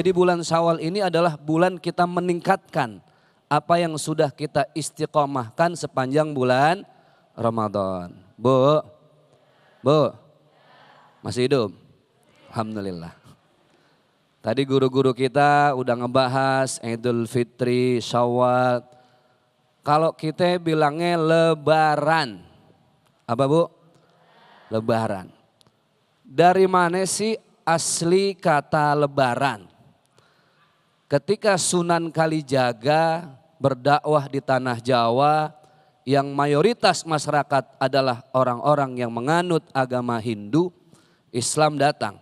Jadi bulan Syawal ini adalah bulan kita meningkatkan apa yang sudah kita istiqomahkan sepanjang bulan Ramadan. Bu, masih hidup? Alhamdulillah. Tadi guru-guru kita udah ngebahas Idul Fitri, Syawal. Kalau kita bilangnya lebaran. Apa Bu? Lebaran. Dari mana sih asli kata lebaran? Ketika Sunan Kalijaga berdakwah di tanah Jawa yang mayoritas masyarakat adalah orang-orang yang menganut agama Hindu, Islam datang.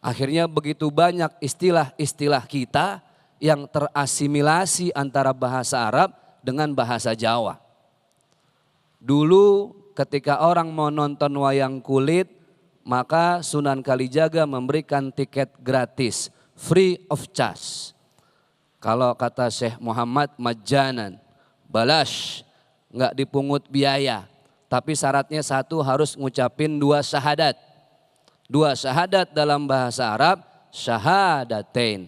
Akhirnya begitu banyak istilah-istilah kita yang terasimilasi antara bahasa Arab dengan bahasa Jawa. Dulu ketika orang mau nonton wayang kulit, maka Sunan Kalijaga memberikan tiket gratis, free of charge. Kalau kata Syekh Muhammad majanan, balash, enggak dipungut biaya. Tapi syaratnya satu, harus ngucapin 2 syahadat. 2 syahadat dalam bahasa Arab, syahadatain.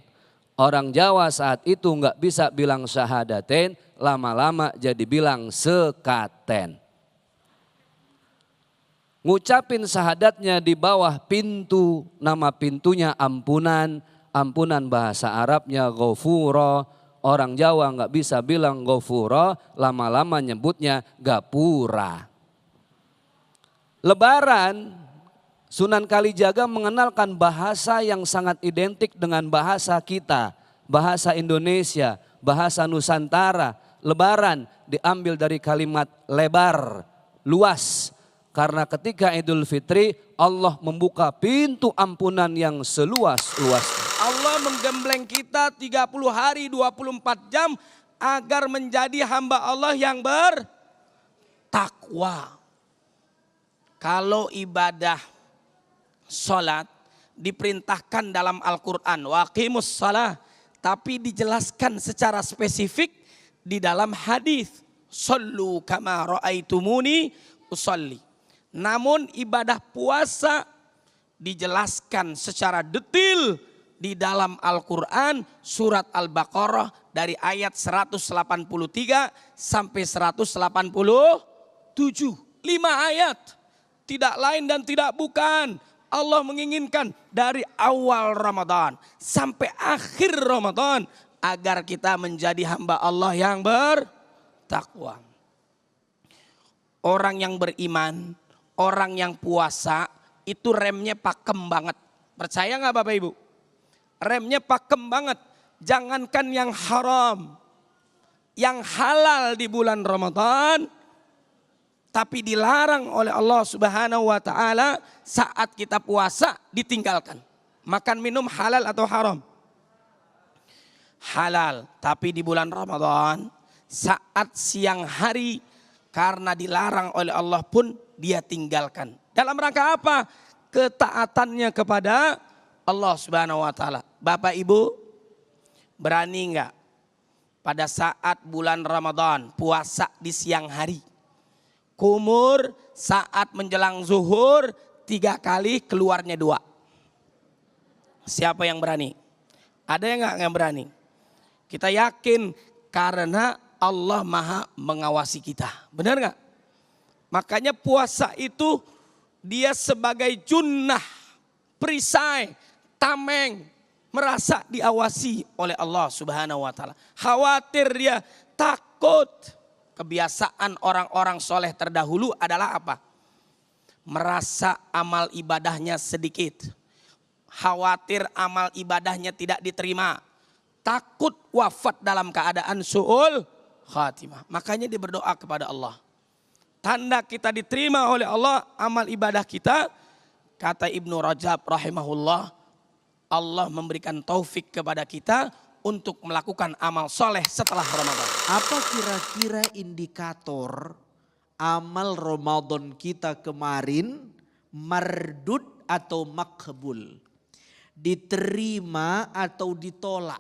Orang Jawa saat itu enggak bisa bilang syahadatain, lama-lama jadi bilang sekaten. Ngucapin syahadatnya di bawah pintu, nama pintunya ampunan. Ampunan bahasa Arabnya ghafura. Orang Jawa nggak bisa bilang ghafura, lama-lama nyebutnya gapura. Lebaran, Sunan Kalijaga mengenalkan bahasa yang sangat identik dengan bahasa kita, bahasa Indonesia, bahasa Nusantara. Lebaran diambil dari kalimat lebar, luas. Karena ketika Idul Fitri Allah membuka pintu ampunan yang seluas-luasnya. Allah menggembleng kita 30 hari 24 jam agar menjadi hamba Allah yang bertakwa. Kalau ibadah sholat diperintahkan dalam Al-Quran, waqimus shalah, tapi dijelaskan secara spesifik di dalam hadis, shollu kama ra'aitumuni usolli. Namun ibadah puasa dijelaskan secara detail di dalam Al-Quran surat Al-Baqarah dari ayat 183 sampai 187. 5 ayat. Tidak lain dan tidak bukan. Allah menginginkan dari awal Ramadan sampai akhir Ramadan agar kita menjadi hamba Allah yang bertakwa. Orang yang beriman, orang yang puasa itu remnya pakem banget. Percaya nggak Bapak Ibu? Remnya pakem banget. Jangankan yang haram, yang halal di bulan Ramadan, tapi dilarang oleh Allah Subhanahu wa taala saat kita puasa ditinggalkan. Makan minum halal atau haram? Halal, tapi di bulan Ramadan saat siang hari karena dilarang oleh Allah pun dia tinggalkan. Dalam rangka apa? Ketaatannya kepada Allah Subhanahu wa taala. Bapak Ibu, berani enggak pada saat bulan Ramadan puasa di siang hari? Kumur saat menjelang zuhur 3 kali, keluarnya 2. Siapa yang berani? Ada yang enggak yang berani? Kita yakin karena Allah Maha mengawasi kita. Benar enggak? Makanya puasa itu dia sebagai junnah, perisai, tameng, merasa diawasi oleh Allah Subhanahu wa taala. Khawatir dia, takut. Kebiasaan orang-orang soleh terdahulu adalah apa? Merasa amal ibadahnya sedikit. Khawatir amal ibadahnya tidak diterima. Takut wafat dalam keadaan su'ul khatimah. Makanya dia berdoa kepada Allah. Tanda kita diterima oleh Allah amal ibadah kita, kata Ibnu Rajab rahimahullah, Allah memberikan taufik kepada kita untuk melakukan amal soleh setelah Ramadan. Apa kira-kira indikator amal Ramadan kita kemarin mardud atau makbul? Diterima atau ditolak?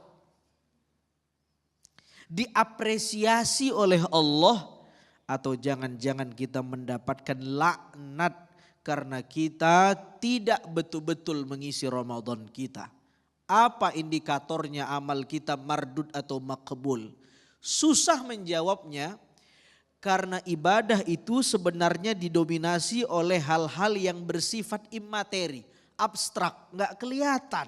Diapresiasi oleh Allah atau jangan-jangan kita mendapatkan laknat karena kita tidak betul-betul mengisi Ramadan kita. Apa indikatornya amal kita mardud atau makbul? Susah menjawabnya karena ibadah itu sebenarnya didominasi oleh hal-hal yang bersifat imateri, abstrak, nggak kelihatan.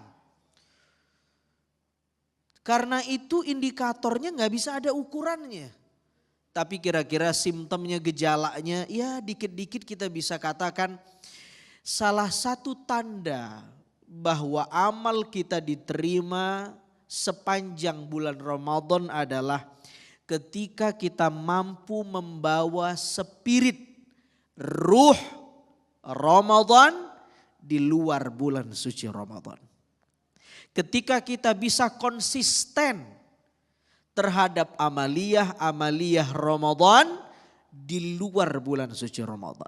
Karena itu indikatornya nggak bisa ada ukurannya. Tapi kira-kira simptomnya, gejalanya, ya dikit-dikit kita bisa katakan salah satu tanda bahwa amal kita diterima sepanjang bulan Ramadan adalah ketika kita mampu membawa spirit ruh Ramadan di luar bulan suci Ramadan. Ketika kita bisa konsisten terhadap amaliyah Ramadan di luar bulan suci Ramadan.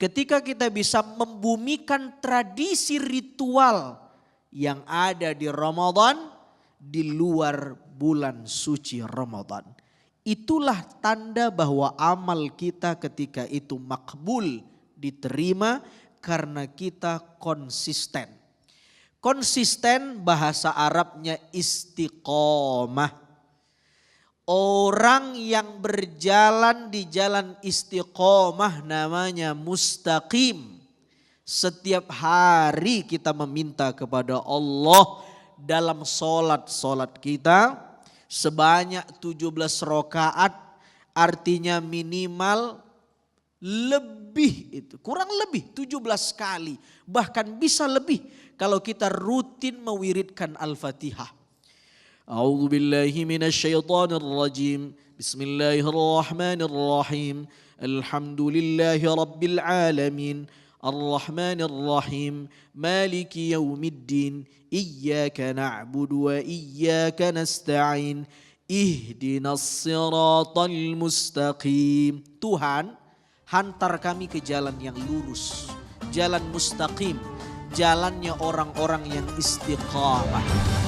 Ketika kita bisa membumikan tradisi ritual yang ada di Ramadan di luar bulan suci Ramadan. Itulah tanda bahwa amal kita ketika itu makbul, diterima karena kita konsisten. Konsisten bahasa Arabnya istiqomah. Orang yang berjalan di jalan istiqomah namanya mustaqim. Setiap hari kita meminta kepada Allah dalam solat kita sebanyak 17 rakaat, artinya minimal lebih itu, kurang lebih 17 kali, bahkan bisa lebih kalau kita rutin mewiridkan Al-Fatihah. A'udzu billahi minasyaitonir rajim. Bismillahirrahmanirrahim. Alhamdulillahi rabbil alamin. Arrahmanir rahim. Maliki yaumiddin. Iyyaka na'budu wa iyyaka nasta'in. Ihdinas siratal mustaqim. Tuhan, hantar kami ke jalan yang lurus, jalan mustaqim, jalannya orang-orang yang istiqamah.